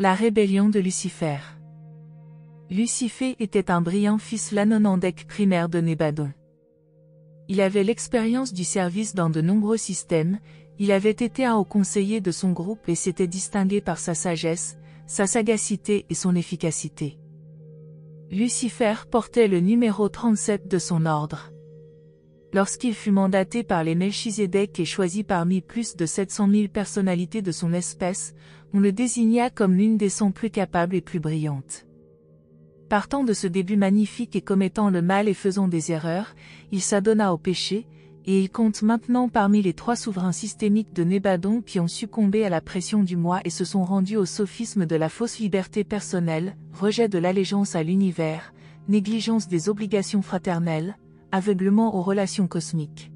La rébellion de Lucifer. Lucifer était un brillant fils l'Anonandek primaire de Nébadon. Il avait l'expérience du service dans de nombreux systèmes, il avait été un haut conseiller de son groupe et s'était distingué par sa sagesse, sa sagacité et son efficacité. Lucifer portait le numéro 37 de son ordre. Lorsqu'il fut mandaté par les Melchizedek et choisi parmi plus de 700 000 personnalités de son espèce, on le désigna comme l'une des 100 plus capables et plus brillantes. Partant de ce début magnifique et commettant le mal et faisant des erreurs, il s'adonna au péché, et il compte maintenant parmi les 3 souverains systémiques de Nébadon qui ont succombé à la pression du moi et se sont rendus au sophisme de la fausse liberté personnelle, rejet de l'allégeance à l'univers, négligence des obligations fraternelles, aveuglement aux relations cosmiques.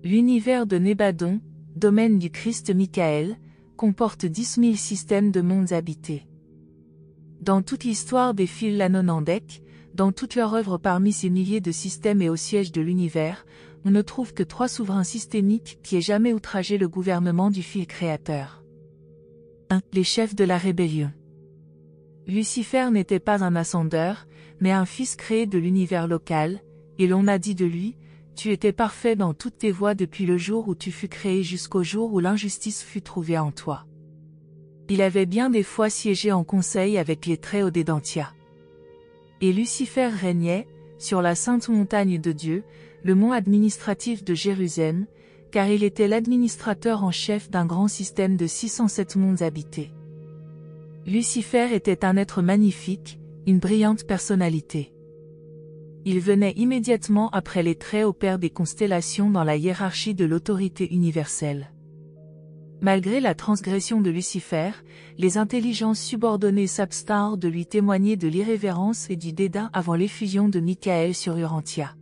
L'univers de Nébadon, domaine du Christ Michael, comporte 10 000 systèmes de mondes habités. Dans toute l'histoire des fils l'Anonandek, dans toute leur œuvre parmi ces milliers de systèmes et au siège de l'univers, on ne trouve que 3 souverains systémiques qui aient jamais outragé le gouvernement du fil créateur. 1. Les chefs de la rébellion. Lucifer n'était pas un ascendeur, mais un fils créé de l'univers local, et l'on a dit de lui, tu étais parfait dans toutes tes voies depuis le jour où tu fus créé jusqu'au jour où l'injustice fut trouvée en toi. Il avait bien des fois siégé en conseil avec les Très-Hauts d'Edantia. Et Lucifer régnait, sur la sainte montagne de Dieu, le mont administratif de Jérusalem, car il était l'administrateur en chef d'un grand système de 607 mondes habités. Lucifer était un être magnifique, une brillante personnalité. Il venait immédiatement après les Très-Hauts pères des constellations dans la hiérarchie de l'autorité universelle. Malgré la transgression de Lucifer, les intelligences subordonnées s'abstinrent de lui témoigner de l'irrévérence et du dédain avant l'effusion de Michael sur Urantia.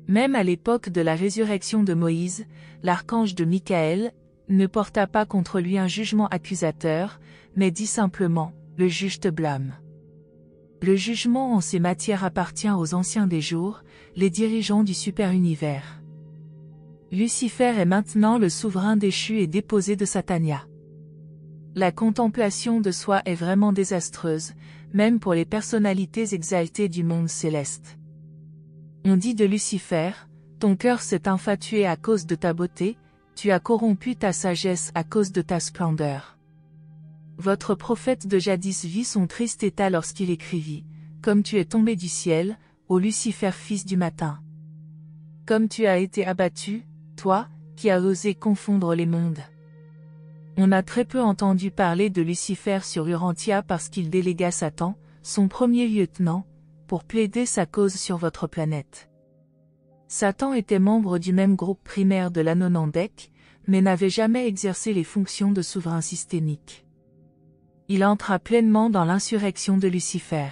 Même à l'époque de la résurrection de Moïse, l'archange de Michael ne porta pas contre lui un jugement accusateur, mais dit simplement, le juge te blâme. Le jugement en ces matières appartient aux anciens des jours, les dirigeants du super-univers. Lucifer est maintenant le souverain déchu et déposé de Satania. La contemplation de soi est vraiment désastreuse, même pour les personnalités exaltées du monde céleste. On dit de Lucifer, ton cœur s'est infatué à cause de ta beauté, tu as corrompu ta sagesse à cause de ta splendeur. Votre prophète de jadis vit son triste état lorsqu'il écrivit, comme tu es tombé du ciel, ô Lucifer fils du matin. Comme tu as été abattu, toi, qui as osé confondre les mondes. On a très peu entendu parler de Lucifer sur Urantia parce qu'il délégua Satan, son premier lieutenant, pour plaider sa cause sur votre planète. Satan était membre du même groupe primaire de l'Anonandek, mais n'avait jamais exercé les fonctions de souverain systémique. Il entra pleinement dans l'insurrection de Lucifer.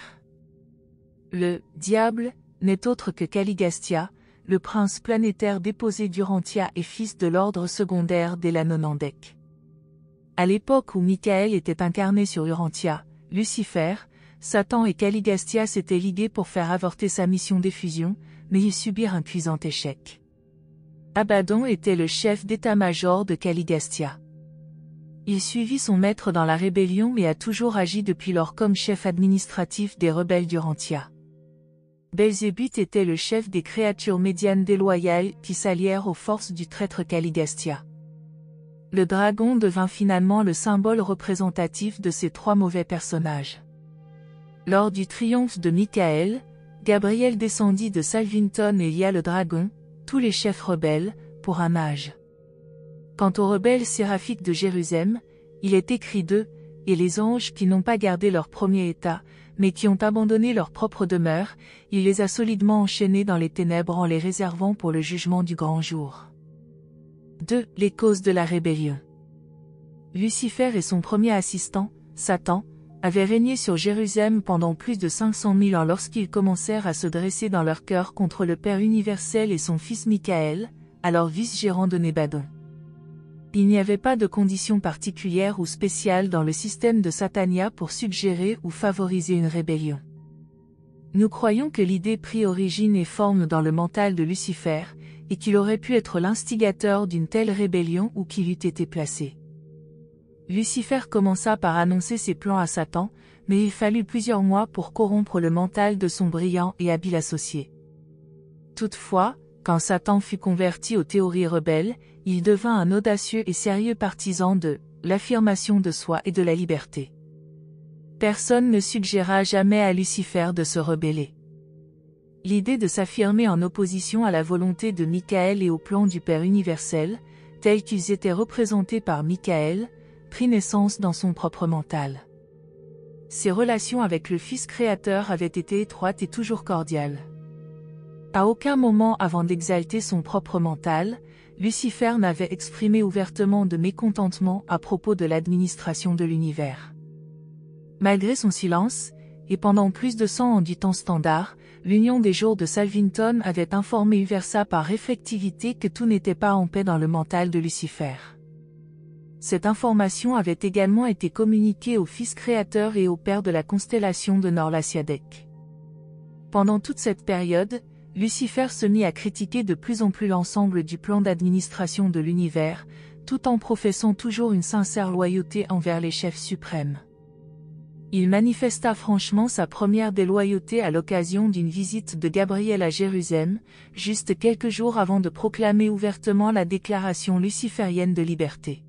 Le « diable » n'est autre que Caligastia, le prince planétaire déposé d'Urantia et fils de l'ordre secondaire des l'Anonandek. À l'époque où Michael était incarné sur Urantia, Lucifer, Satan et Caligastia s'étaient ligués pour faire avorter sa mission d'effusion, mais ils subirent un cuisant échec. Abaddon était le chef d'état-major de Caligastia. Il suivit son maître dans la rébellion et a toujours agi depuis lors comme chef administratif des rebelles d'Urantia. Belzébuth était le chef des créatures médianes déloyales qui s'allièrent aux forces du traître Caligastia. Le dragon devint finalement le symbole représentatif de ces 3 mauvais personnages. Lors du triomphe de Michael, Gabriel descendit de Salvington et lia le dragon, tous les chefs rebelles, pour un âge. Quant aux rebelles séraphiques de Jérusalem, il est écrit d'eux, et les anges qui n'ont pas gardé leur premier état, mais qui ont abandonné leur propre demeure, il les a solidement enchaînés dans les ténèbres en les réservant pour le jugement du grand jour. 2. Les causes de la rébellion. Lucifer et son premier assistant, Satan, avaient régné sur Jérusalem pendant plus de 500 000 ans lorsqu'ils commencèrent à se dresser dans leur cœur contre le Père universel et son fils Michael, alors vice-gérant de Nébadon. Il n'y avait pas de conditions particulières ou spéciales dans le système de Satania pour suggérer ou favoriser une rébellion. Nous croyons que l'idée prit origine et forme dans le mental de Lucifer, et qu'il aurait pu être l'instigateur d'une telle rébellion ou qu'il eût été placé. Lucifer commença par annoncer ses plans à Satan, mais il fallut plusieurs mois pour corrompre le mental de son brillant et habile associé. Toutefois, quand Satan fut converti aux théories rebelles, il devint un audacieux et sérieux partisan de l'affirmation de soi et de la liberté. Personne ne suggéra jamais à Lucifer de se rebeller. L'idée de s'affirmer en opposition à la volonté de Michael et au plan du Père universel, tels qu'ils étaient représentés par Michael, prit naissance dans son propre mental. Ses relations avec le Fils créateur avaient été étroites et toujours cordiales. À aucun moment avant d'exalter son propre mental, Lucifer n'avait exprimé ouvertement de mécontentement à propos de l'administration de l'univers. Malgré son silence, et pendant plus de 100 ans du temps standard, l'Union des jours de Salvington avait informé Uversa par réflectivité que tout n'était pas en paix dans le mental de Lucifer. Cette information avait également été communiquée au Fils créateur et au Père de la constellation de Norlasiadek. Pendant toute cette période, Lucifer se mit à critiquer de plus en plus l'ensemble du plan d'administration de l'univers, tout en professant toujours une sincère loyauté envers les chefs suprêmes. Il manifesta franchement sa première déloyauté à l'occasion d'une visite de Gabriel à Jérusalem, juste quelques jours avant de proclamer ouvertement la déclaration luciférienne de liberté.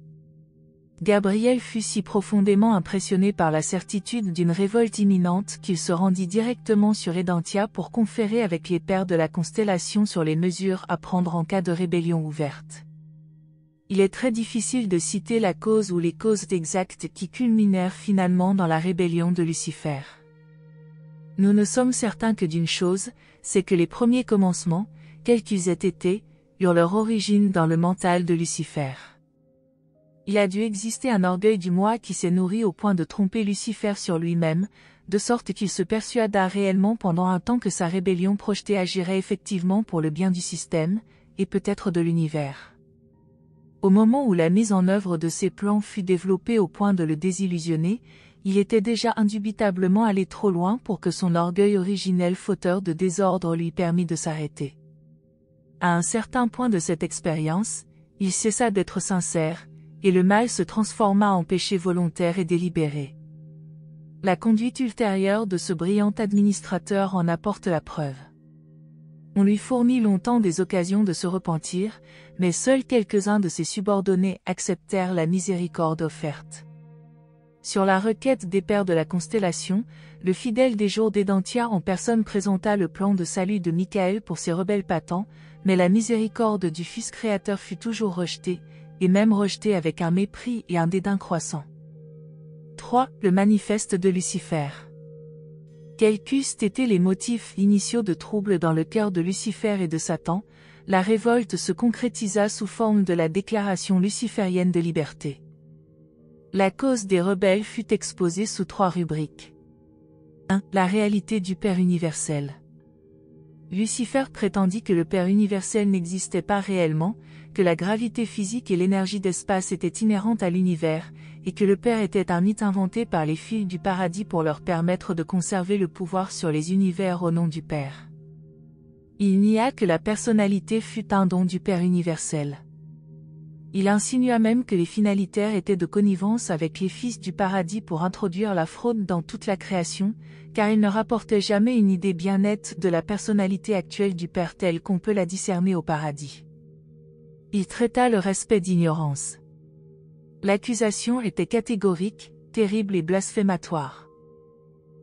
Gabriel fut si profondément impressionné par la certitude d'une révolte imminente qu'il se rendit directement sur Edentia pour conférer avec les pères de la constellation sur les mesures à prendre en cas de rébellion ouverte. Il est très difficile de citer la cause ou les causes exactes qui culminèrent finalement dans la rébellion de Lucifer. Nous ne sommes certains que d'une chose, c'est que les premiers commencements, quels qu'ils aient été, eurent leur origine dans le mental de Lucifer. Il a dû exister un orgueil du moi qui s'est nourri au point de tromper Lucifer sur lui-même, de sorte qu'il se persuada réellement pendant un temps que sa rébellion projetée agirait effectivement pour le bien du système, et peut-être de l'univers. Au moment où la mise en œuvre de ses plans fut développée au point de le désillusionner, il était déjà indubitablement allé trop loin pour que son orgueil originel fauteur de désordre lui permît de s'arrêter. À un certain point de cette expérience, il cessa d'être sincère, et le mal se transforma en péché volontaire et délibéré. La conduite ultérieure de ce brillant administrateur en apporte la preuve. On lui fournit longtemps des occasions de se repentir, mais seuls quelques-uns de ses subordonnés acceptèrent la miséricorde offerte. Sur la requête des pères de la constellation, le fidèle des jours d'Edentia en personne présenta le plan de salut de Michael pour ses rebelles patents, mais la miséricorde du Fils créateur fut toujours rejetée, et même rejetée avec un mépris et un dédain croissant. 3. Le manifeste de Lucifer. Quels qu'eussent été les motifs initiaux de trouble dans le cœur de Lucifer et de Satan, la révolte se concrétisa sous forme de la déclaration luciférienne de liberté. La cause des rebelles fut exposée sous 3 rubriques. 1. La réalité du Père universel. Lucifer prétendit que le Père universel n'existait pas réellement, que la gravité physique et l'énergie d'espace étaient inhérentes à l'univers, et que le Père était un mythe inventé par les fils du paradis pour leur permettre de conserver le pouvoir sur les univers au nom du Père. Il nia que la personnalité fût un don du Père universel. Il insinua même que les finalitaires étaient de connivence avec les fils du paradis pour introduire la fraude dans toute la création, car ils ne rapportaient jamais une idée bien nette de la personnalité actuelle du Père telle qu'on peut la discerner au paradis. Il traita le respect d'ignorance. L'accusation était catégorique, terrible et blasphématoire.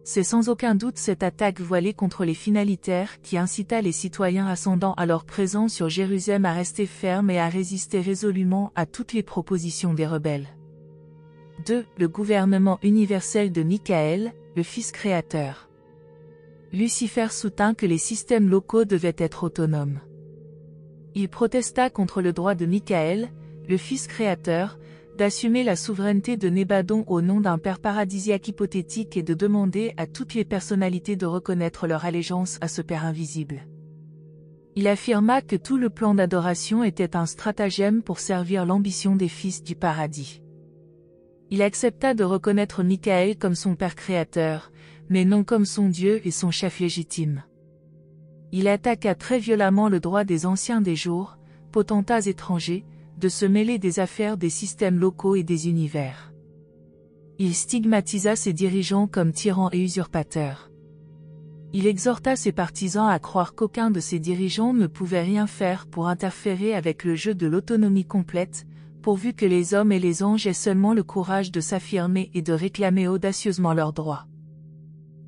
C'est sans aucun doute cette attaque voilée contre les finalitaires qui incita les citoyens ascendants alors présents sur Jérusalem à rester fermes et à résister résolument à toutes les propositions des rebelles. 2. Le gouvernement universel de Michael, le Fils créateur. Lucifer soutint que les systèmes locaux devaient être autonomes. Il protesta contre le droit de Michael, le Fils créateur, d'assumer la souveraineté de Nébadon au nom d'un père paradisiaque hypothétique et de demander à toutes les personnalités de reconnaître leur allégeance à ce père invisible. Il affirma que tout le plan d'adoration était un stratagème pour servir l'ambition des fils du paradis. Il accepta de reconnaître Michael comme son père créateur, mais non comme son Dieu et son chef légitime. Il attaqua très violemment le droit des anciens des jours, potentats étrangers, de se mêler des affaires des systèmes locaux et des univers. Il stigmatisa ses dirigeants comme tyrans et usurpateurs. Il exhorta ses partisans à croire qu'aucun de ses dirigeants ne pouvait rien faire pour interférer avec le jeu de l'autonomie complète, pourvu que les hommes et les anges aient seulement le courage de s'affirmer et de réclamer audacieusement leurs droits.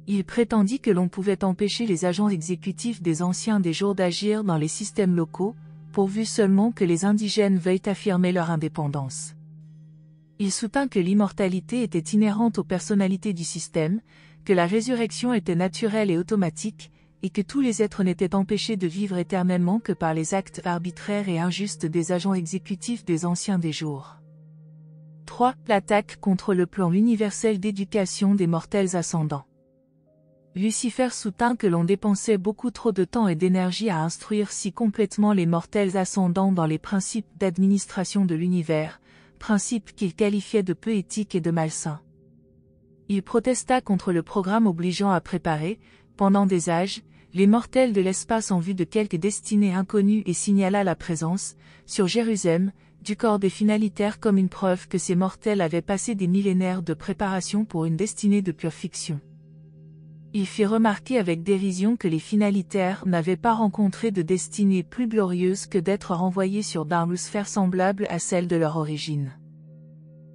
Il prétendit que l'on pouvait empêcher les agents exécutifs des anciens des jours d'agir dans les systèmes locaux, pourvu seulement que les indigènes veuillent affirmer leur indépendance. Il soutint que l'immortalité était inhérente aux personnalités du système, que la résurrection était naturelle et automatique, et que tous les êtres n'étaient empêchés de vivre éternellement que par les actes arbitraires et injustes des agents exécutifs des anciens des jours. 3. L'attaque contre le plan universel d'éducation des mortels ascendants. Lucifer soutint que l'on dépensait beaucoup trop de temps et d'énergie à instruire si complètement les mortels ascendants dans les principes d'administration de l'univers, principes qu'il qualifiait de peu éthiques et de malsains. Il protesta contre le programme obligeant à préparer, pendant des âges, les mortels de l'espace en vue de quelque destinée inconnue et signala la présence, sur Jérusalem, du corps des finalitaires comme une preuve que ces mortels avaient passé des millénaires de préparation pour une destinée de pure fiction. Il fit remarquer avec dérision que les finalitaires n'avaient pas rencontré de destinée plus glorieuse que d'être renvoyés sur une sphère semblable à celle de leur origine.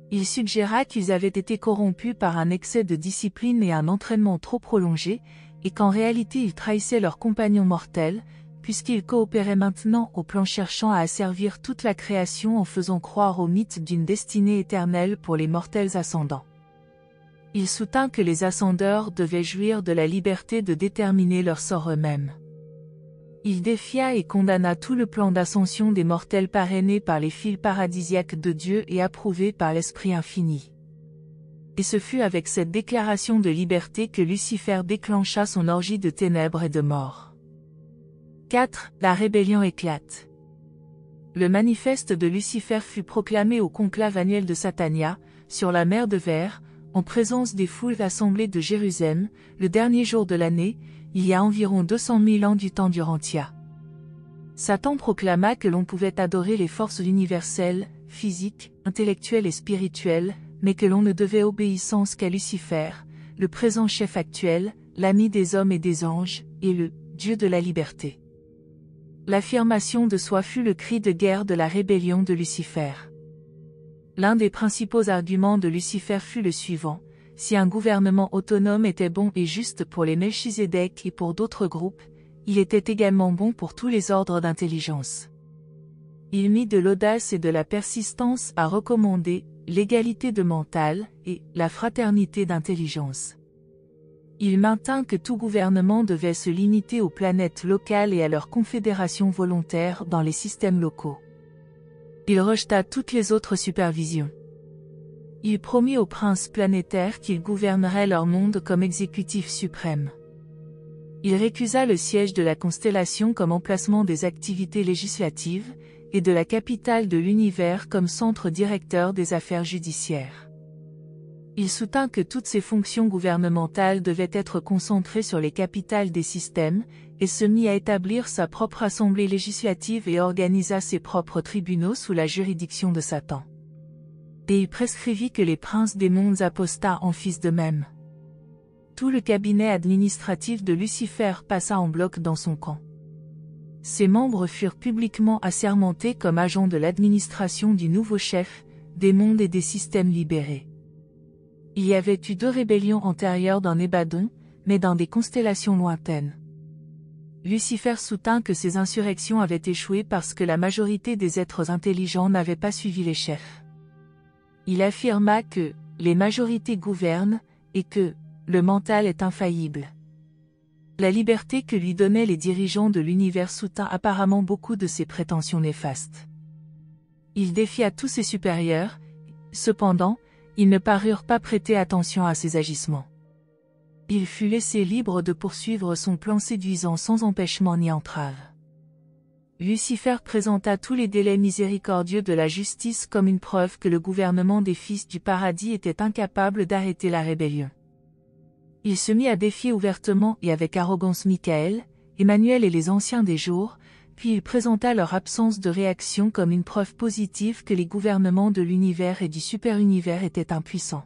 Il suggéra qu'ils avaient été corrompus par un excès de discipline et un entraînement trop prolongé, et qu'en réalité ils trahissaient leurs compagnons mortels, puisqu'ils coopéraient maintenant au plan cherchant à asservir toute la création en faisant croire au mythe d'une destinée éternelle pour les mortels ascendants. Il soutint que les ascendeurs devaient jouir de la liberté de déterminer leur sort eux-mêmes. Il défia et condamna tout le plan d'ascension des mortels parrainé par les fils paradisiaques de Dieu et approuvé par l'Esprit infini. Et ce fut avec cette déclaration de liberté que Lucifer déclencha son orgie de ténèbres et de mort. 4. La rébellion éclate. Le manifeste de Lucifer fut proclamé au conclave annuel de Satania, sur la mer de Verre, en présence des foules assemblées de Jérusalem, le dernier jour de l'année, il y a environ 200 000 ans du temps d'Urantia. Satan proclama que l'on pouvait adorer les forces universelles, physiques, intellectuelles et spirituelles, mais que l'on ne devait obéissance qu'à Lucifer, le présent chef actuel, l'ami des hommes et des anges, et le Dieu de la liberté. L'affirmation de soi fut le cri de guerre de la rébellion de Lucifer. L'un des principaux arguments de Lucifer fut le suivant: si un gouvernement autonome était bon et juste pour les Melchizedek et pour d'autres groupes, il était également bon pour tous les ordres d'intelligence. Il mit de l'audace et de la persistance à recommander l'égalité de mental et la fraternité d'intelligence. Il maintint que tout gouvernement devait se limiter aux planètes locales et à leurs confédérations volontaires dans les systèmes locaux. Il rejeta toutes les autres supervisions. Il promit aux princes planétaires qu'ils gouverneraient leur monde comme exécutif suprême. Il récusa le siège de la constellation comme emplacement des activités législatives, et de la capitale de l'univers comme centre directeur des affaires judiciaires. Il soutint que toutes ces fonctions gouvernementales devaient être concentrées sur les capitales des systèmes, et se mit à établir sa propre assemblée législative et organisa ses propres tribunaux sous la juridiction de Satan. Et il prescrivit que les princes des mondes apostats en fissent de même. Tout le cabinet administratif de Lucifer passa en bloc dans son camp. Ses membres furent publiquement assermentés comme agents de l'administration du nouveau chef, des mondes et des systèmes libérés. Il y avait eu 2 rébellions antérieures dans Nébadon, mais dans des constellations lointaines. Lucifer soutint que ces insurrections avaient échoué parce que la majorité des êtres intelligents n'avaient pas suivi les chefs. Il affirma que les majorités gouvernent et que le mental est infaillible. La liberté que lui donnaient les dirigeants de l'univers soutint apparemment beaucoup de ses prétentions néfastes. Il défia tous ses supérieurs, cependant, ils ne parurent pas prêter attention à ses agissements. Il fut laissé libre de poursuivre son plan séduisant sans empêchement ni entrave. Lucifer présenta tous les délais miséricordieux de la justice comme une preuve que le gouvernement des fils du paradis était incapable d'arrêter la rébellion. Il se mit à défier ouvertement et avec arrogance Michael, Emmanuel et les anciens des jours, puis il présenta leur absence de réaction comme une preuve positive que les gouvernements de l'univers et du super-univers étaient impuissants.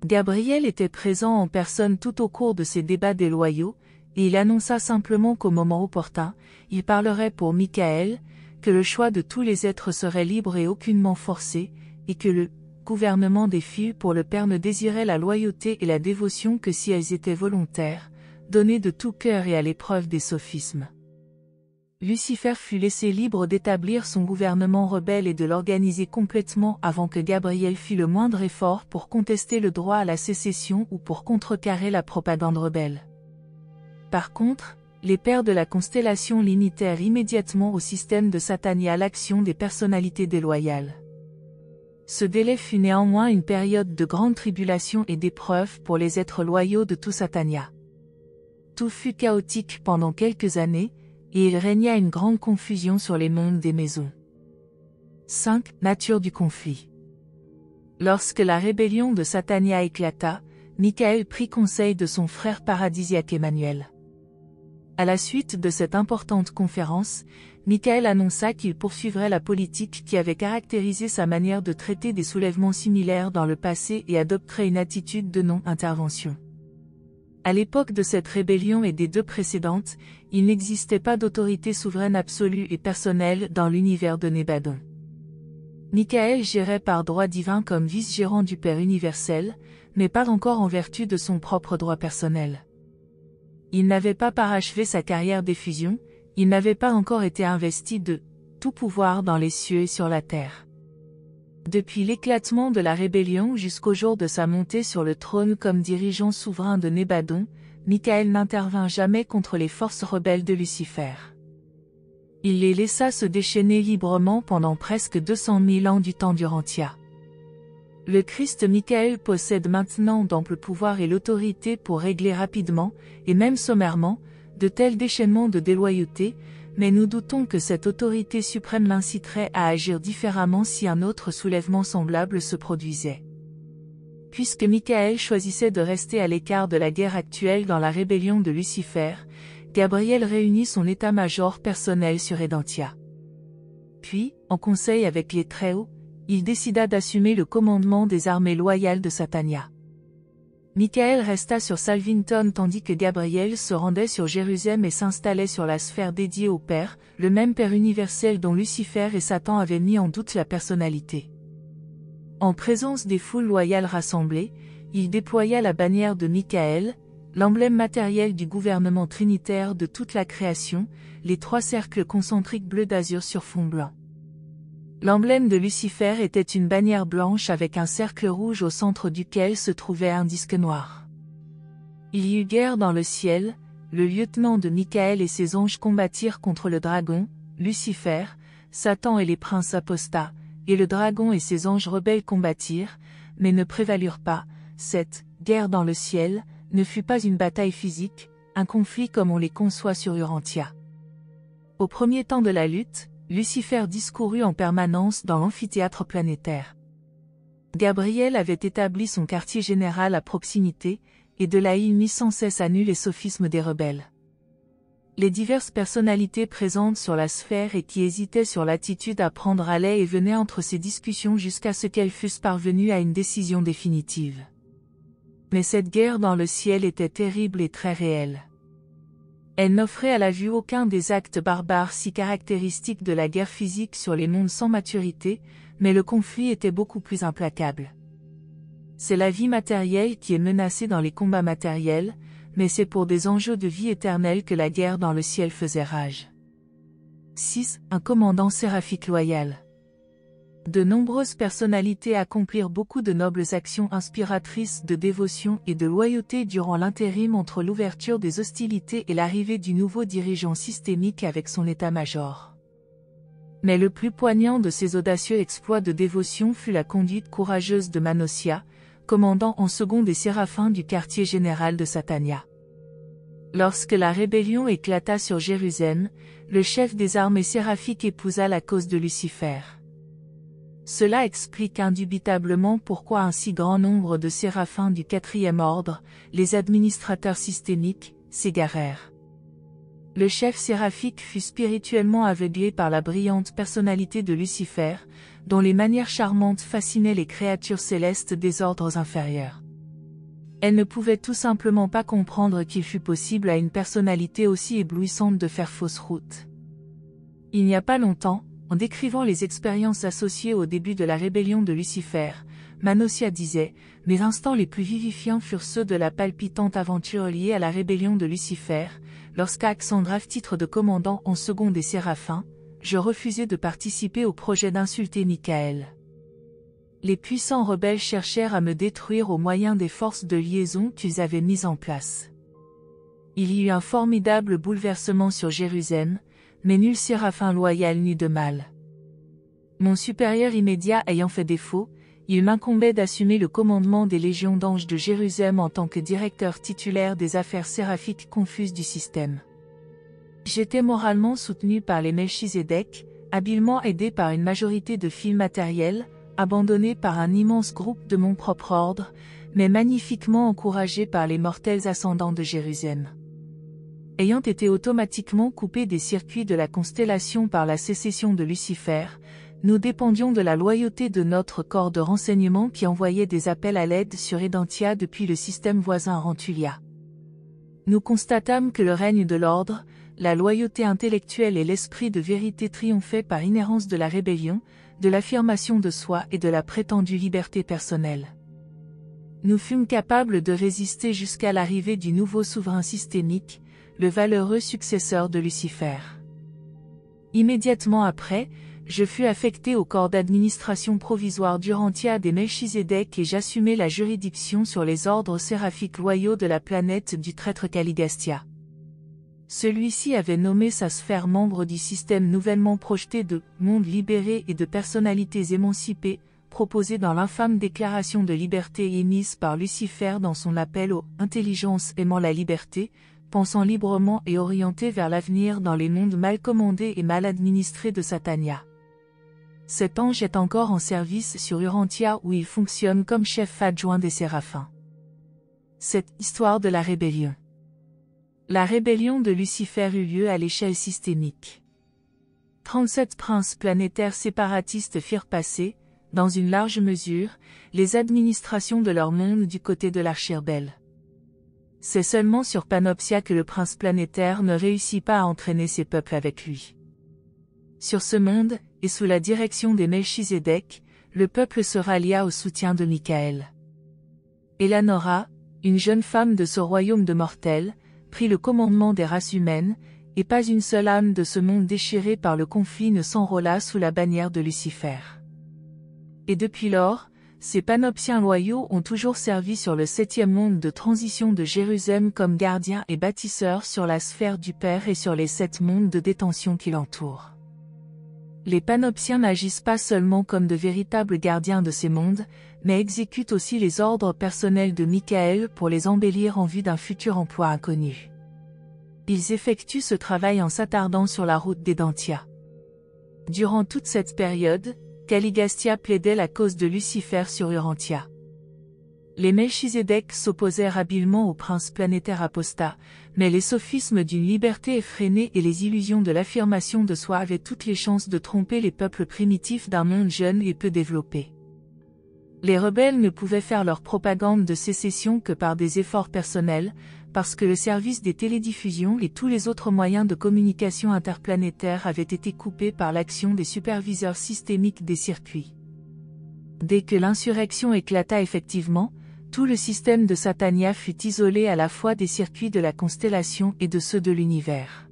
Gabriel était présent en personne tout au cours de ces débats déloyaux, et il annonça simplement qu'au moment opportun, il parlerait pour Michael, que le choix de tous les êtres serait libre et aucunement forcé, et que le gouvernement des filles pour le Père ne désirait la loyauté et la dévotion que si elles étaient volontaires, données de tout cœur et à l'épreuve des sophismes. Lucifer fut laissé libre d'établir son gouvernement rebelle et de l'organiser complètement avant que Gabriel fît le moindre effort pour contester le droit à la sécession ou pour contrecarrer la propagande rebelle. Par contre, les pères de la constellation limitèrent immédiatement au système de Satania l'action des personnalités déloyales. Ce délai fut néanmoins une période de grande tribulation et d'épreuve pour les êtres loyaux de tout Satania. Tout fut chaotique pendant quelques années, et il régna une grande confusion sur les mondes des maisons. 5. Nature du conflit. Lorsque la rébellion de Satania éclata, Michael prit conseil de son frère paradisiaque Emmanuel. À la suite de cette importante conférence, Michael annonça qu'il poursuivrait la politique qui avait caractérisé sa manière de traiter des soulèvements similaires dans le passé et adopterait une attitude de non-intervention. À l'époque de cette rébellion et des deux précédentes, il n'existait pas d'autorité souveraine absolue et personnelle dans l'univers de Nébadon. Michael gérait par droit divin comme vice-gérant du Père universel, mais pas encore en vertu de son propre droit personnel. Il n'avait pas parachevé sa carrière d'effusion, il n'avait pas encore été investi de tout pouvoir dans les cieux et sur la terre. Depuis l'éclatement de la rébellion jusqu'au jour de sa montée sur le trône comme dirigeant souverain de Nébadon, Michael n'intervint jamais contre les forces rebelles de Lucifer. Il les laissa se déchaîner librement pendant presque 200 000 ans du temps d'Urantia. Le Christ Michael possède maintenant d'ample pouvoir et l'autorité pour régler rapidement, et même sommairement, de tels déchaînements de déloyauté, mais nous doutons que cette autorité suprême l'inciterait à agir différemment si un autre soulèvement semblable se produisait. Puisque Michael choisissait de rester à l'écart de la guerre actuelle dans la rébellion de Lucifer, Gabriel réunit son état-major personnel sur Edentia. Puis, en conseil avec les Très-Hauts, il décida d'assumer le commandement des armées loyales de Satania. Michael resta sur Salvington tandis que Gabriel se rendait sur Jérusalem et s'installait sur la sphère dédiée au Père, le même Père universel dont Lucifer et Satan avaient mis en doute la personnalité. En présence des foules loyales rassemblées, il déploya la bannière de Michael, l'emblème matériel du gouvernement trinitaire de toute la création, les 3 cercles concentriques bleu d'azur sur fond blanc. L'emblème de Lucifer était une bannière blanche avec un cercle rouge au centre duquel se trouvait un disque noir. Il y eut guerre dans le ciel, le lieutenant de Michael et ses anges combattirent contre le dragon, Lucifer, Satan et les princes apostats, et le dragon et ses anges rebelles combattirent, mais ne prévalurent pas. Cette guerre dans le ciel ne fut pas une bataille physique, un conflit comme on les conçoit sur Urantia. Au premier temps de la lutte, Lucifer discourut en permanence dans l'amphithéâtre planétaire. Gabriel avait établi son quartier général à proximité, et de là il mit sans cesse à nu les sophismes des rebelles. Les diverses personnalités présentes sur la sphère et qui hésitaient sur l'attitude à prendre allaient et venaient entre ces discussions jusqu'à ce qu'elles fussent parvenues à une décision définitive. Mais cette guerre dans le ciel était terrible et très réelle. Elle n'offrait à la vue aucun des actes barbares si caractéristiques de la guerre physique sur les mondes sans maturité, mais le conflit était beaucoup plus implacable. C'est la vie matérielle qui est menacée dans les combats matériels, mais c'est pour des enjeux de vie éternelle que la guerre dans le ciel faisait rage. 6. Un commandant séraphique loyal. De nombreuses personnalités accomplirent beaucoup de nobles actions inspiratrices de dévotion et de loyauté durant l'intérim entre l'ouverture des hostilités et l'arrivée du nouveau dirigeant systémique avec son état-major. Mais le plus poignant de ces audacieux exploits de dévotion fut la conduite courageuse de Manosia, commandant en second des séraphins du quartier général de Satania. Lorsque la rébellion éclata sur Jérusalem, le chef des armées séraphiques épousa la cause de Lucifer. Cela explique indubitablement pourquoi un si grand nombre de séraphins du 4e ordre, les administrateurs systémiques, s'égarèrent. Le chef séraphique fut spirituellement aveuglé par la brillante personnalité de Lucifer, dont les manières charmantes fascinaient les créatures célestes des ordres inférieurs. Elle ne pouvait tout simplement pas comprendre qu'il fût possible à une personnalité aussi éblouissante de faire fausse route. Il n'y a pas longtemps, en décrivant les expériences associées au début de la rébellion de Lucifer, Manosia disait « Mes instants les plus vivifiants furent ceux de la palpitante aventure liée à la rébellion de Lucifer, lorsqu'à grave titre de commandant en second des Séraphins, je refusai de participer au projet d'insulter Michael. Les puissants rebelles cherchèrent à me détruire au moyen des forces de liaison qu'ils avaient mises en place. Il y eut un formidable bouleversement sur Jérusalem, mais nul séraphin loyal n'eut de mal. Mon supérieur immédiat ayant fait défaut, il m'incombait d'assumer le commandement des légions d'anges de Jérusalem en tant que directeur titulaire des affaires séraphiques confuses du système. J'étais moralement soutenu par les Melchizedek, habilement aidé par une majorité de fils matériels, abandonné par un immense groupe de mon propre ordre, mais magnifiquement encouragé par les mortels ascendants de Jérusalem. Ayant été automatiquement coupé des circuits de la constellation par la sécession de Lucifer, nous dépendions de la loyauté de notre corps de renseignement qui envoyait des appels à l'aide sur Edentia depuis le système voisin Rantulia. Nous constatâmes que le règne de l'ordre, la loyauté intellectuelle et l'esprit de vérité triomphaient par inhérence de la rébellion, de l'affirmation de soi et de la prétendue liberté personnelle. Nous fûmes capables de résister jusqu'à l'arrivée du nouveau souverain systémique, le valeureux successeur de Lucifer. Immédiatement après, je fus affecté au corps d'administration provisoire d'Urantia des Melchizedek et j'assumai la juridiction sur les ordres séraphiques loyaux de la planète du traître Caligastia. Celui-ci avait nommé sa sphère membre du système nouvellement projeté de « monde libéré et de personnalités émancipées », proposé dans l'infâme déclaration de liberté émise par Lucifer dans son appel aux « intelligences aimant la liberté », pensant librement et orienté vers l'avenir dans les mondes mal commandés et mal administrés de Satania. Cet ange est encore en service sur Urantia où il fonctionne comme chef adjoint des Séraphins. Cette histoire de la rébellion. La rébellion de Lucifer eut lieu à l'échelle systémique. 37 princes planétaires séparatistes firent passer, dans une large mesure, les administrations de leur monde du côté de l'Archirbel. C'est seulement sur Panopsia que le prince planétaire ne réussit pas à entraîner ses peuples avec lui. Sur ce monde, et sous la direction des Melchizedek, le peuple se rallia au soutien de Michael. Elanora, une jeune femme de ce royaume de mortels, prit le commandement des races humaines, et pas une seule âme de ce monde déchiré par le conflit ne s'enrôla sous la bannière de Lucifer. Et depuis lors, ces Panopsiens loyaux ont toujours servi sur le 7e monde de transition de Jérusalem comme gardiens et bâtisseurs sur la sphère du Père et sur les 7 mondes de détention qui l'entourent. Les Panopsiens n'agissent pas seulement comme de véritables gardiens de ces mondes, mais exécutent aussi les ordres personnels de Michael pour les embellir en vue d'un futur emploi inconnu. Ils effectuent ce travail en s'attardant sur la route d'Edentia. Durant toute cette période, Caligastia plaidait la cause de Lucifer sur Urantia. Les Melchizedek s'opposèrent habilement aux princes planétaires apostats, mais les sophismes d'une liberté effrénée et les illusions de l'affirmation de soi avaient toutes les chances de tromper les peuples primitifs d'un monde jeune et peu développé. Les rebelles ne pouvaient faire leur propagande de sécession que par des efforts personnels, parce que le service des télédiffusions et tous les autres moyens de communication interplanétaire avaient été coupés par l'action des superviseurs systémiques des circuits. Dès que l'insurrection éclata effectivement, tout le système de Satania fut isolé à la fois des circuits de la constellation et de ceux de l'univers.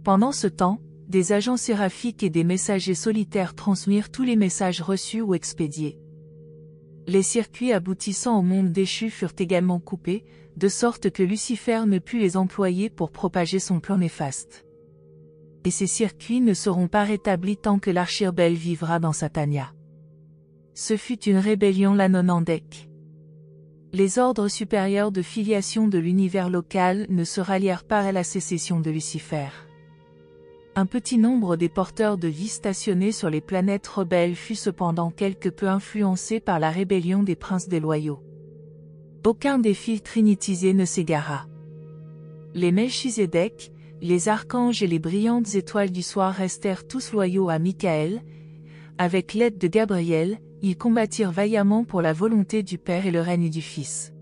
Pendant ce temps, des agents séraphiques et des messagers solitaires transmirent tous les messages reçus ou expédiés. Les circuits aboutissant au monde déchu furent également coupés, de sorte que Lucifer ne put les employer pour propager son plan néfaste. Et ces circuits ne seront pas rétablis tant que l'Archirbel vivra dans Satania. Ce fut une rébellion Lanonandek. Les ordres supérieurs de filiation de l'univers local ne se rallièrent pas à la sécession de Lucifer. Un petit nombre des porteurs de vie stationnés sur les planètes rebelles fut cependant quelque peu influencé par la rébellion des princes déloyaux. Aucun des fils trinitisés ne s'égara. Les Melchizedek, les archanges et les brillantes étoiles du soir restèrent tous loyaux à Michael. Avec l'aide de Gabriel, ils combattirent vaillamment pour la volonté du Père et le règne du Fils.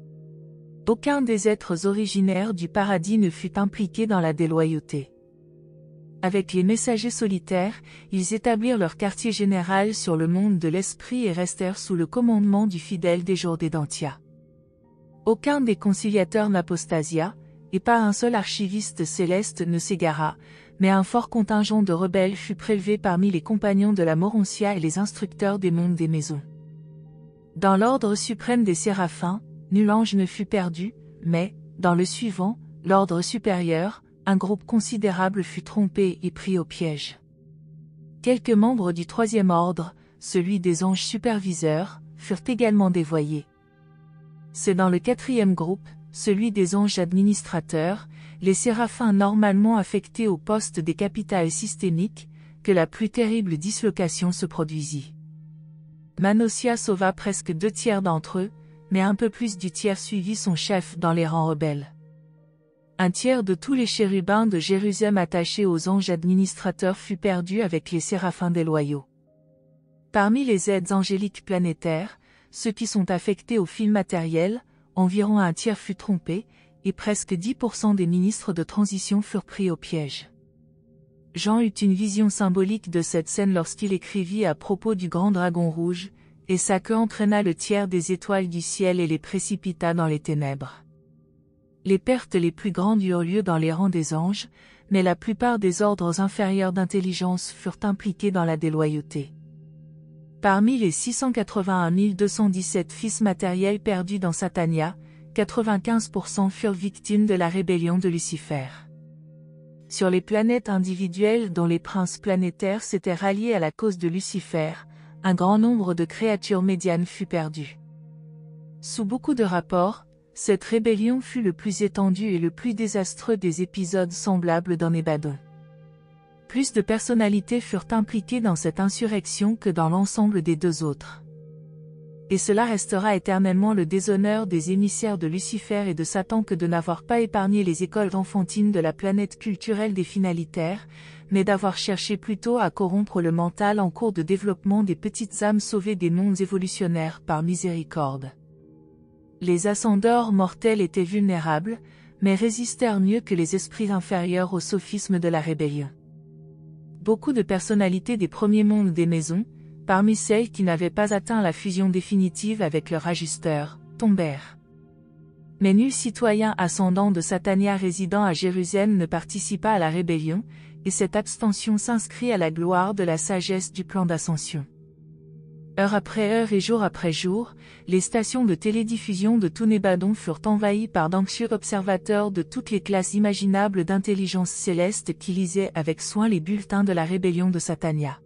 Aucun des êtres originaires du paradis ne fut impliqué dans la déloyauté. Avec les messagers solitaires, ils établirent leur quartier général sur le monde de l'esprit et restèrent sous le commandement du fidèle des jours d'Edentia. Aucun des conciliateurs n'apostasia, et pas un seul archiviste céleste ne s'égara, mais un fort contingent de rebelles fut prélevé parmi les compagnons de la Morontia et les instructeurs des mondes des maisons. Dans l'ordre suprême des séraphins, nul ange ne fut perdu, mais, dans le suivant, l'ordre supérieur, un groupe considérable fut trompé et pris au piège. Quelques membres du troisième ordre, celui des anges superviseurs, furent également dévoyés. C'est dans le quatrième groupe, celui des anges administrateurs, les séraphins normalement affectés au poste des capitales systémiques, que la plus terrible dislocation se produisit. Manosia sauva presque 2/3 d'entre eux, mais un peu plus du tiers suivit son chef dans les rangs rebelles. 1/3 de tous les chérubins de Jérusalem attachés aux anges administrateurs fut perdu avec les séraphins déloyaux. Parmi les aides angéliques planétaires, ceux qui sont affectés au fil matériel, environ 1/3 fut trompé, et presque 10% des ministres de transition furent pris au piège. Jean eut une vision symbolique de cette scène lorsqu'il écrivit à propos du grand dragon rouge, et sa queue entraîna le tiers des étoiles du ciel et les précipita dans les ténèbres. Les pertes les plus grandes eurent lieu dans les rangs des anges, mais la plupart des ordres inférieurs d'intelligence furent impliqués dans la déloyauté. Parmi les 681 217 fils matériels perdus dans Satania, 95% furent victimes de la rébellion de Lucifer. Sur les planètes individuelles dont les princes planétaires s'étaient ralliés à la cause de Lucifer, un grand nombre de créatures médianes fut perdu. Sous beaucoup de rapports, cette rébellion fut le plus étendu et le plus désastreux des épisodes semblables dans Nébadon. Plus de personnalités furent impliquées dans cette insurrection que dans l'ensemble des deux autres. Et cela restera éternellement le déshonneur des émissaires de Lucifer et de Satan que de n'avoir pas épargné les écoles enfantines de la planète culturelle des finalitaires, mais d'avoir cherché plutôt à corrompre le mental en cours de développement des petites âmes sauvées des mondes évolutionnaires par miséricorde. Les ascendeurs mortels étaient vulnérables, mais résistèrent mieux que les esprits inférieurs au sophisme de la rébellion. Beaucoup de personnalités des premiers mondes des maisons, parmi celles qui n'avaient pas atteint la fusion définitive avec leur ajusteur, tombèrent. Mais nul citoyen ascendant de Satania résidant à Jérusalem ne participa à la rébellion, et cette abstention s'inscrit à la gloire de la sagesse du plan d'ascension. Heure après heure et jour après jour, les stations de télédiffusion de tout Nébadon furent envahies par d'anxieux observateurs de toutes les classes imaginables d'intelligence céleste qui lisaient avec soin les bulletins de la rébellion de Satania.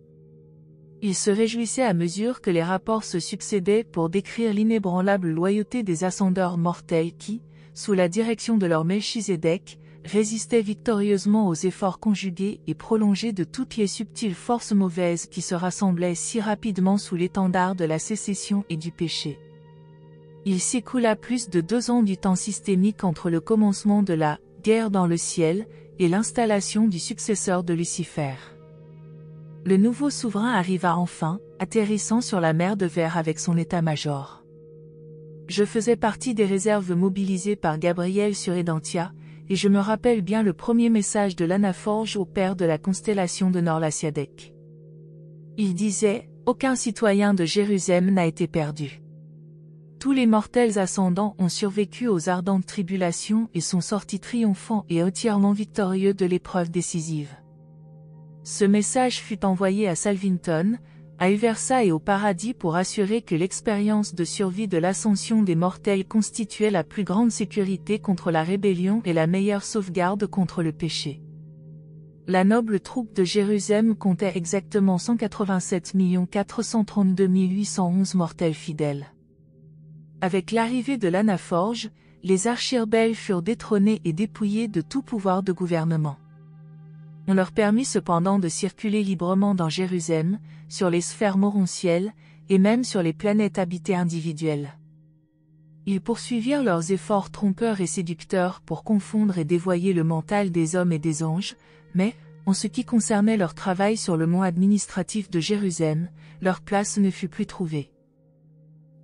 Ils se réjouissaient à mesure que les rapports se succédaient pour décrire l'inébranlable loyauté des ascendeurs mortels qui, sous la direction de leur Melchizedek, résistaient victorieusement aux efforts conjugués et prolongés de toutes les subtiles forces mauvaises qui se rassemblaient si rapidement sous l'étendard de la sécession et du péché. Il s'écoula plus de 2 ans du temps systémique entre le commencement de la « guerre dans le ciel » et l'installation du successeur de Lucifer. Le nouveau souverain arriva enfin, atterrissant sur la mer de Verre avec son état-major. Je faisais partie des réserves mobilisées par Gabriel sur Edentia, et je me rappelle bien le premier message de l'Anaforge au père de la constellation de Nor-Lasiadek. Il disait « Aucun citoyen de Jérusalem n'a été perdu. Tous les mortels ascendants ont survécu aux ardentes tribulations et sont sortis triomphants et entièrement victorieux de l'épreuve décisive. » Ce message fut envoyé à Salvington, à Uversa et au paradis pour assurer que l'expérience de survie de l'ascension des mortels constituait la plus grande sécurité contre la rébellion et la meilleure sauvegarde contre le péché. La noble troupe de Jérusalem comptait exactement 187 432 811 mortels fidèles. Avec l'arrivée de l'Anaforge, les archirebelles furent détrônés et dépouillés de tout pouvoir de gouvernement. On leur permit cependant de circuler librement dans Jérusalem, sur les sphères morontielles, et même sur les planètes habitées individuelles. Ils poursuivirent leurs efforts trompeurs et séducteurs pour confondre et dévoyer le mental des hommes et des anges, mais, en ce qui concernait leur travail sur le mont administratif de Jérusalem, leur place ne fut plus trouvée.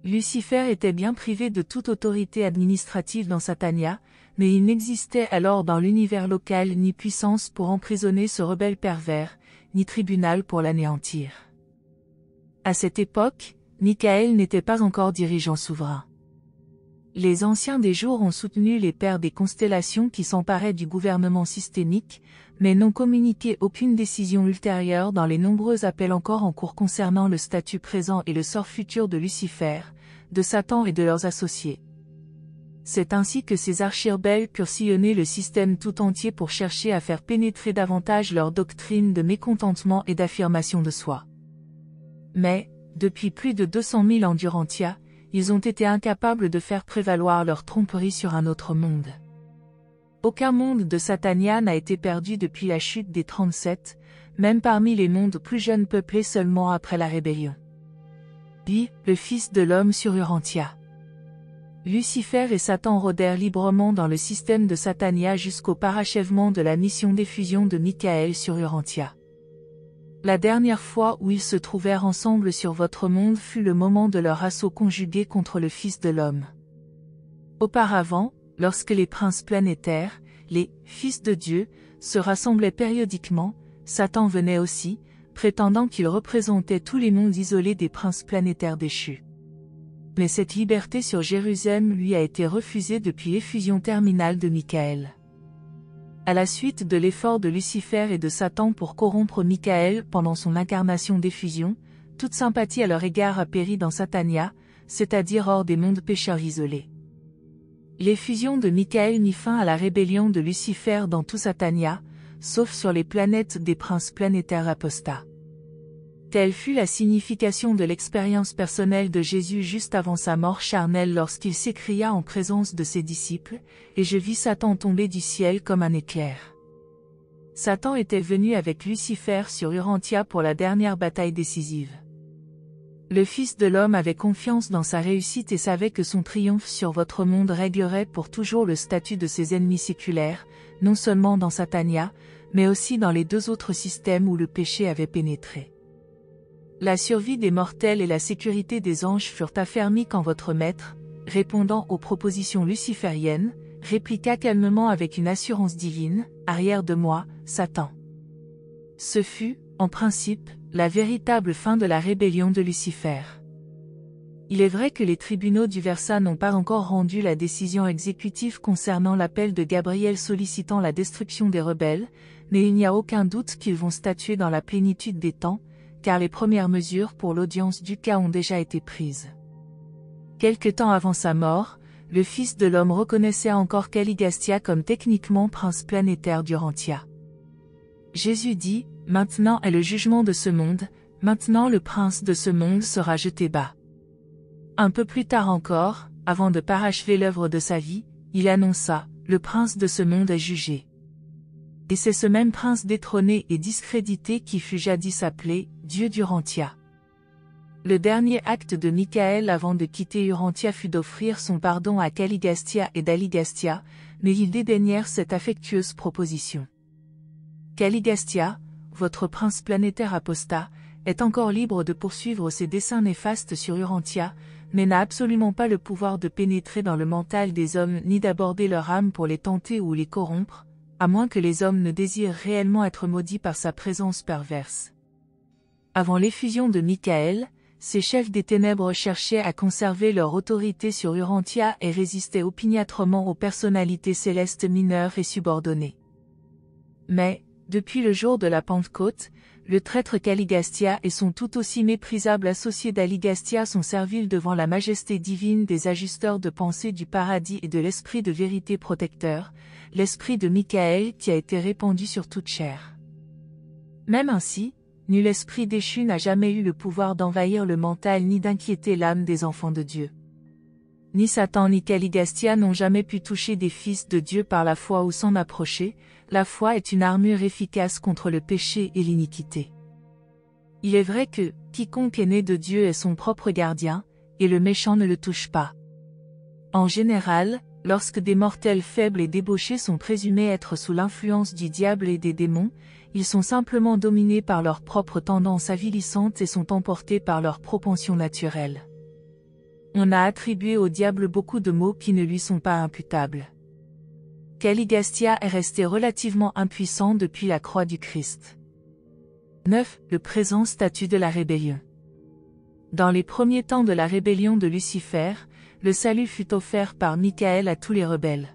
Lucifer était bien privé de toute autorité administrative dans Satania, mais il n'existait alors dans l'univers local ni puissance pour emprisonner ce rebelle pervers, ni tribunal pour l'anéantir. À cette époque, Michael n'était pas encore dirigeant souverain. Les anciens des jours ont soutenu les pères des constellations qui s'emparaient du gouvernement systémique, mais n'ont communiqué aucune décision ultérieure dans les nombreux appels encore en cours concernant le statut présent et le sort futur de Lucifer, de Satan et de leurs associés. C'est ainsi que ces archirebelles purent sillonner le système tout entier pour chercher à faire pénétrer davantage leur doctrine de mécontentement et d'affirmation de soi. Mais, depuis plus de 200 000 ans d'Urantia, ils ont été incapables de faire prévaloir leur tromperie sur un autre monde. Aucun monde de Satania n'a été perdu depuis la chute des 37, même parmi les mondes plus jeunes peuplés seulement après la rébellion. Bi, le fils de l'homme sur Urantia. Lucifer et Satan rôdèrent librement dans le système de Satania jusqu'au parachèvement de la mission d'effusion de Michael sur Urantia. La dernière fois où ils se trouvèrent ensemble sur votre monde fut le moment de leur assaut conjugué contre le Fils de l'homme. Auparavant, lorsque les princes planétaires, les « fils de Dieu », se rassemblaient périodiquement, Satan venait aussi, prétendant qu'il représentait tous les mondes isolés des princes planétaires déchus. Mais cette liberté sur Jérusalem lui a été refusée depuis l'effusion terminale de Michael. À la suite de l'effort de Lucifer et de Satan pour corrompre Michael pendant son incarnation d'effusion, toute sympathie à leur égard a péri dans Satania, c'est-à-dire hors des mondes pécheurs isolés. L'effusion de Michael mit fin à la rébellion de Lucifer dans tout Satania, sauf sur les planètes des princes planétaires apostats. Telle fut la signification de l'expérience personnelle de Jésus juste avant sa mort charnelle lorsqu'il s'écria en présence de ses disciples, « Et je vis Satan tomber du ciel comme un éclair. » Satan était venu avec Lucifer sur Urantia pour la dernière bataille décisive. Le Fils de l'homme avait confiance dans sa réussite et savait que son triomphe sur votre monde réglerait pour toujours le statut de ses ennemis séculaires, non seulement dans Satania, mais aussi dans les deux autres systèmes où le péché avait pénétré. La survie des mortels et la sécurité des anges furent affermies quand votre maître, répondant aux propositions lucifériennes, répliqua calmement avec une assurance divine, « Arrière de moi, Satan. » Ce fut, en principe, la véritable fin de la rébellion de Lucifer. Il est vrai que les tribunaux du Versa n'ont pas encore rendu la décision exécutive concernant l'appel de Gabriel sollicitant la destruction des rebelles, mais il n'y a aucun doute qu'ils vont statuer dans la plénitude des temps, car les premières mesures pour l'audience du cas ont déjà été prises. Quelque temps avant sa mort, le Fils de l'homme reconnaissait encore Caligastia comme techniquement prince planétaire d'Urantia. Jésus dit, « Maintenant est le jugement de ce monde, maintenant le prince de ce monde sera jeté bas. » Un peu plus tard encore, avant de parachever l'œuvre de sa vie, il annonça, « Le prince de ce monde est jugé. » Et c'est ce même prince détrôné et discrédité qui fut jadis appelé Dieu d'Urantia. Le dernier acte de Michael avant de quitter Urantia fut d'offrir son pardon à Caligastia et Daligastia, mais ils dédaignèrent cette affectueuse proposition. Caligastia, votre prince planétaire apostat, est encore libre de poursuivre ses desseins néfastes sur Urantia, mais n'a absolument pas le pouvoir de pénétrer dans le mental des hommes ni d'aborder leur âme pour les tenter ou les corrompre, à moins que les hommes ne désirent réellement être maudits par sa présence perverse. Avant l'effusion de Michael, ces chefs des ténèbres cherchaient à conserver leur autorité sur Urantia et résistaient opiniâtrement aux personnalités célestes mineures et subordonnées. Mais, depuis le jour de la Pentecôte, le traître Caligastia et son tout aussi méprisable associé Daligastia sont serviles devant la majesté divine des ajusteurs de pensée du paradis et de l'esprit de vérité protecteur, l'esprit de Michael qui a été répandu sur toute chair. Même ainsi, nul esprit déchu n'a jamais eu le pouvoir d'envahir le mental ni d'inquiéter l'âme des enfants de Dieu. Ni Satan ni Caligastia n'ont jamais pu toucher des fils de Dieu par la foi ou s'en approcher. La foi est une armure efficace contre le péché et l'iniquité. Il est vrai que, quiconque est né de Dieu est son propre gardien, et le méchant ne le touche pas. En général, lorsque des mortels faibles et débauchés sont présumés être sous l'influence du diable et des démons, ils sont simplement dominés par leurs propres tendances avilissantes et sont emportés par leurs propensions naturelles. On a attribué au diable beaucoup de maux qui ne lui sont pas imputables. Caligastia est resté relativement impuissant depuis la croix du Christ. 9. Le présent statut de la rébellion. Dans les premiers temps de la rébellion de Lucifer, le salut fut offert par Michael à tous les rebelles.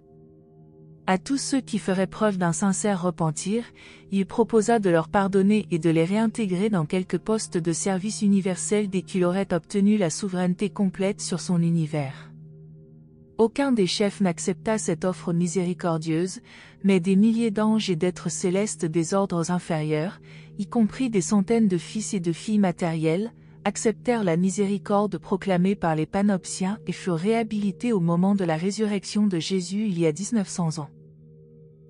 À tous ceux qui feraient preuve d'un sincère repentir, il proposa de leur pardonner et de les réintégrer dans quelques postes de service universel dès qu'il aurait obtenu la souveraineté complète sur son univers. Aucun des chefs n'accepta cette offre miséricordieuse, mais des milliers d'anges et d'êtres célestes des ordres inférieurs, y compris des centaines de fils et de filles matériels, acceptèrent la miséricorde proclamée par les Panopsiens et furent réhabilités au moment de la résurrection de Jésus il y a 1900 ans.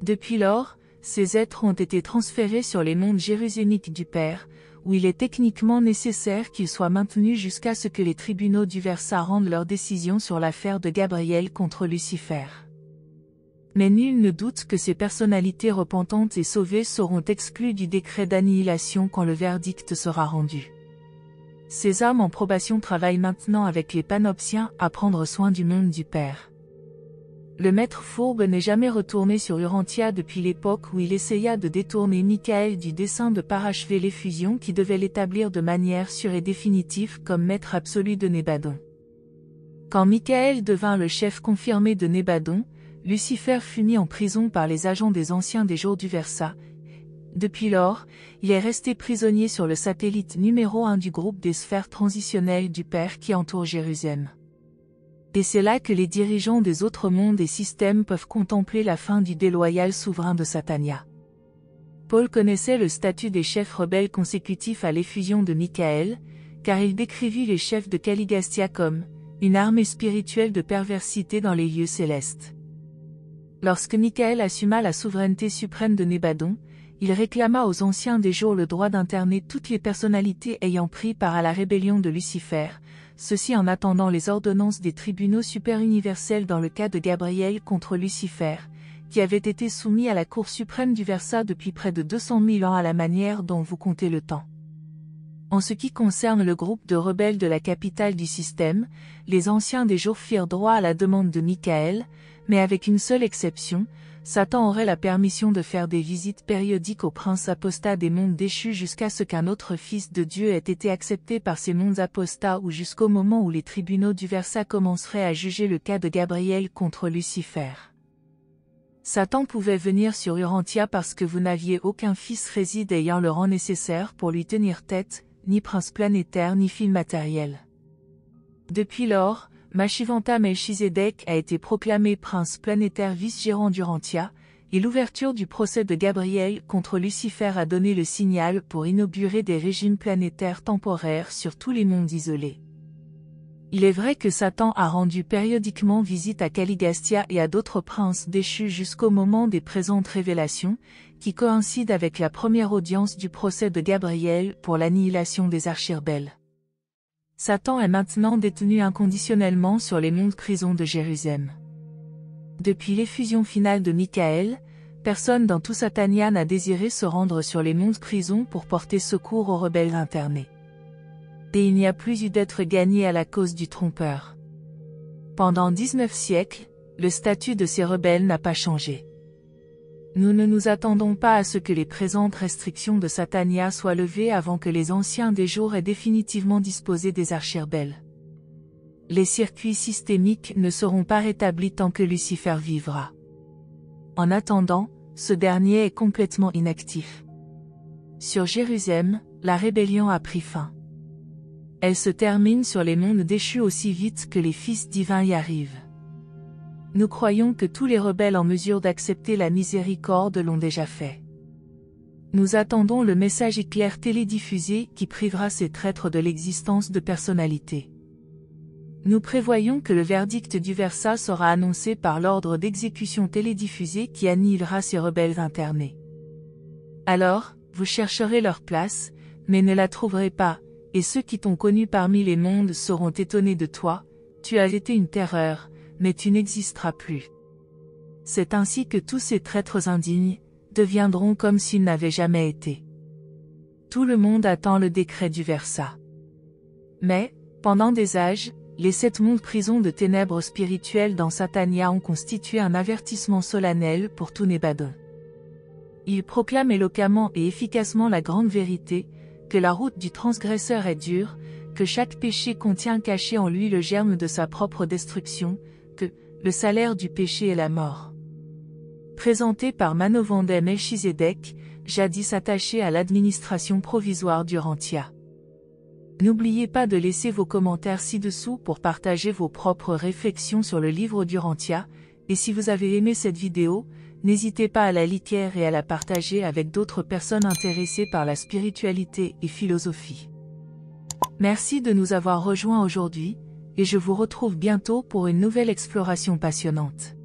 Depuis lors, ces êtres ont été transférés sur les mondes jérusalémiques du Père, où il est techniquement nécessaire qu'ils soient maintenus jusqu'à ce que les tribunaux du Versa rendent leur décision sur l'affaire de Gabriel contre Lucifer. Mais nul ne doute que ces personnalités repentantes et sauvées seront exclues du décret d'annihilation quand le verdict sera rendu. Ces âmes en probation travaillent maintenant avec les Panopsiens à prendre soin du monde du Père. Le maître fourbe n'est jamais retourné sur Urantia depuis l'époque où il essaya de détourner Michael du dessein de parachever l'effusion qui devait l'établir de manière sûre et définitive comme maître absolu de Nébadon. Quand Michael devint le chef confirmé de Nébadon, Lucifer fut mis en prison par les agents des anciens des jours du Versa. Depuis lors, il est resté prisonnier sur le satellite numéro 1 du groupe des sphères transitionnelles du Père qui entoure Jérusalem. Et c'est là que les dirigeants des autres mondes et systèmes peuvent contempler la fin du déloyal souverain de Satania. Paul connaissait le statut des chefs rebelles consécutifs à l'effusion de Michael, car il décrivit les chefs de Caligastia comme une armée spirituelle de perversité dans les lieux célestes. Lorsque Michael assuma la souveraineté suprême de Nébadon, il réclama aux anciens des jours le droit d'interner toutes les personnalités ayant pris part à la rébellion de Lucifer, ceci en attendant les ordonnances des tribunaux superuniversels dans le cas de Gabriel contre Lucifer, qui avait été soumis à la Cour suprême du Versa depuis près de 200 000 ans à la manière dont vous comptez le temps. En ce qui concerne le groupe de rebelles de la capitale du système, les anciens des jours firent droit à la demande de Michael, mais avec une seule exception, Satan aurait la permission de faire des visites périodiques aux princes apostats des mondes déchus jusqu'à ce qu'un autre fils de Dieu ait été accepté par ces mondes apostats ou jusqu'au moment où les tribunaux du Versa commenceraient à juger le cas de Gabriel contre Lucifer. Satan pouvait venir sur Urantia parce que vous n'aviez aucun fils réside ayant le rang nécessaire pour lui tenir tête, ni prince planétaire ni fils matériel. Depuis lors, Mashivanta Melchizedek a été proclamé prince planétaire vice-gérant d'Urantia, et l'ouverture du procès de Gabriel contre Lucifer a donné le signal pour inaugurer des régimes planétaires temporaires sur tous les mondes isolés. Il est vrai que Satan a rendu périodiquement visite à Caligastia et à d'autres princes déchus jusqu'au moment des présentes révélations, qui coïncident avec la première audience du procès de Gabriel pour l'annihilation des archirebelles. Satan est maintenant détenu inconditionnellement sur les mondes prisons de Jérusalem. Depuis l'effusion finale de Michael, personne dans tout Satania n'a désiré se rendre sur les mondes prisons pour porter secours aux rebelles internés. Et il n'y a plus eu d'être gagné à la cause du trompeur. Pendant 19 siècles, le statut de ces rebelles n'a pas changé. Nous ne nous attendons pas à ce que les présentes restrictions de Satania soient levées avant que les anciens des jours aient définitivement disposé des archirebelles. Les circuits systémiques ne seront pas rétablis tant que Lucifer vivra. En attendant, ce dernier est complètement inactif. Sur Jérusalem, la rébellion a pris fin. Elle se termine sur les mondes déchus aussi vite que les fils divins y arrivent. Nous croyons que tous les rebelles en mesure d'accepter la miséricorde l'ont déjà fait. Nous attendons le message éclair télédiffusé qui privera ces traîtres de l'existence de personnalité. Nous prévoyons que le verdict du Versa sera annoncé par l'ordre d'exécution télédiffusé qui annihilera ces rebelles internés. Alors, vous chercherez leur place, mais ne la trouverez pas, et ceux qui t'ont connu parmi les mondes seront étonnés de toi, tu as été une terreur, mais tu n'existeras plus. C'est ainsi que tous ces traîtres indignes deviendront comme s'ils n'avaient jamais été. Tout le monde attend le décret du Versa. Mais, pendant des âges, Les 7 mondes prisons de ténèbres spirituelles dans Satania ont constitué un avertissement solennel pour tout Nébadon. Ils proclament éloquemment et efficacement la grande vérité, que la route du transgresseur est dure, que chaque péché contient caché en lui le germe de sa propre destruction, que le salaire du péché est la mort. Présenté par Manovandeh Melchizedek, jadis attaché à l'administration provisoire d'Urantia. N'oubliez pas de laisser vos commentaires ci-dessous pour partager vos propres réflexions sur le livre d'Urantia, et si vous avez aimé cette vidéo, n'hésitez pas à la liker et à la partager avec d'autres personnes intéressées par la spiritualité et philosophie. Merci de nous avoir rejoints aujourd'hui, et je vous retrouve bientôt pour une nouvelle exploration passionnante.